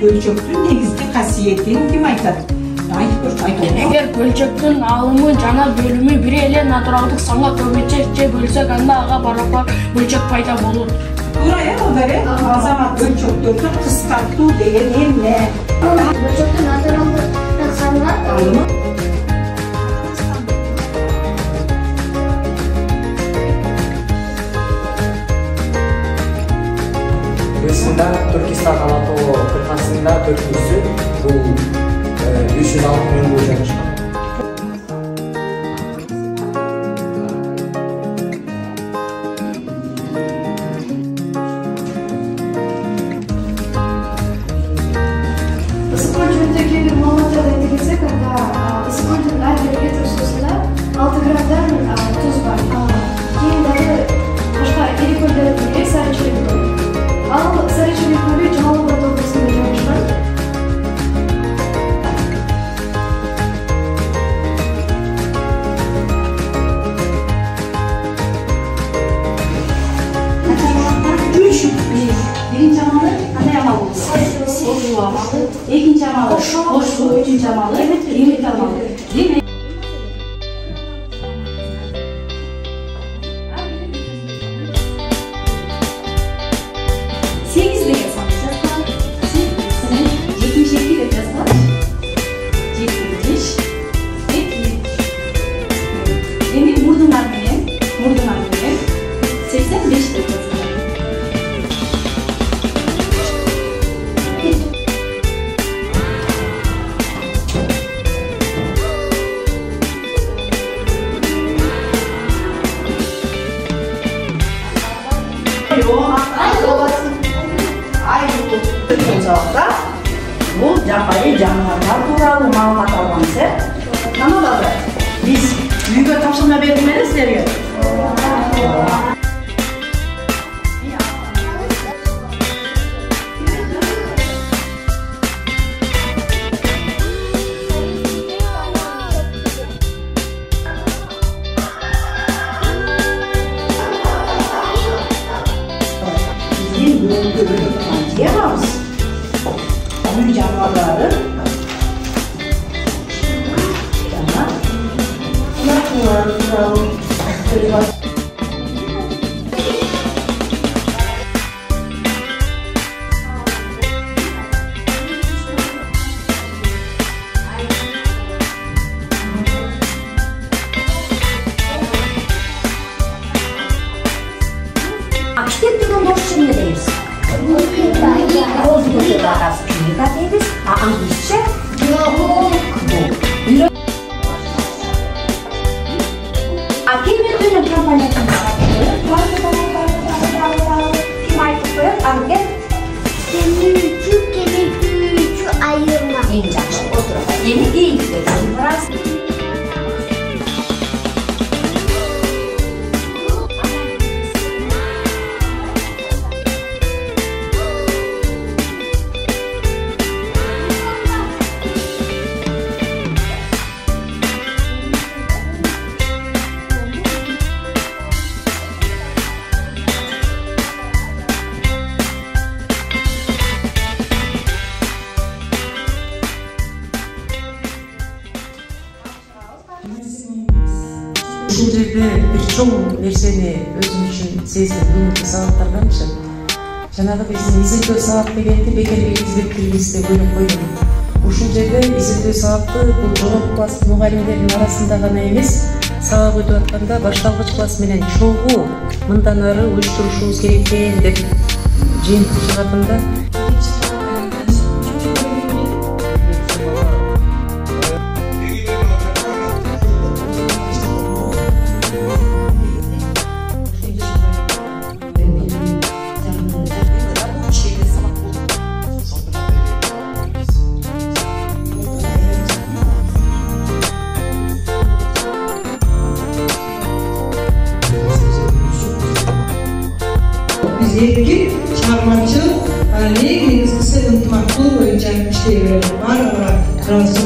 бөлчөктүн негизги касиетин ким айтат? Айтып көрсө айтыңыз. Эгер бөлчөктүн алымы жана бөлүмү бир эле натуралдык санга көбүнчө же бөлсөк, анда ага барабар бөлчөк пайда болот. Туура Балдар, Азамат бөлчөктөрдү кыскартуу деген эмне? Бөлчөктүн натуралдык санга Алымы Кыргызстанда Түркистан Алатоо кыркасында төртүнчүсү бул 506 миң жайгашкан. ысыкман жөнүндө кээ бир маалыматтарды айта кетсек, анда ысыкмандын ар бир литр суусунда 6 граммдан туз бар. Кийин дагы башка ири көлдөрдүн бири Сарычелек көлү. Ал Сарычелек көлү Жалал Абад областында жайгашкан. Birinci amalı ana yamalı. Koşu amalı. İkinci amalı koşu. Üçüncü amalı. Yirmi amalı. Değil mi? Sekiz de yazalım. Sen 72 de yazalım. 75. Peki. Benim murdunlar benim. 85 de yazalım. Бұл жапайы жануарлар туралы маалымат алганбыз, Кана Балдар, биз үйгө тапшырма бердик эле силерге. Биздин бүгүнкү темабыз үй жануарлары жана натуралар тууралуу сөйлөп Китеп деген орысча эмне дейбиз? Книга дейбиз, а англисче Акиметтин компаниясын ким айтып коет? Анке кемүүчү айырма. Эң жакшы отуруп. Эми ийгиде барасыз. Ушул жерде бир чоң нерсени өзүм үчүн сездим бүгүнкү сабактарданчы. Жанагы биздин изилдөө сабак дегенди бекерге киргизип киргиз деп ойлоп койдум. Ушул жерде изилдөө сабакты бул жогорку класс мугалимдердин арасында гана эмес, сабак өтүп атканда башталгыч класс менен чогуу мындан ары уюштурушубуз керек экен деп жыйынтык чыгардым да. Erkin, çarmıhçı, negizgisi ıntımaqlı boyunca işleyip bana razı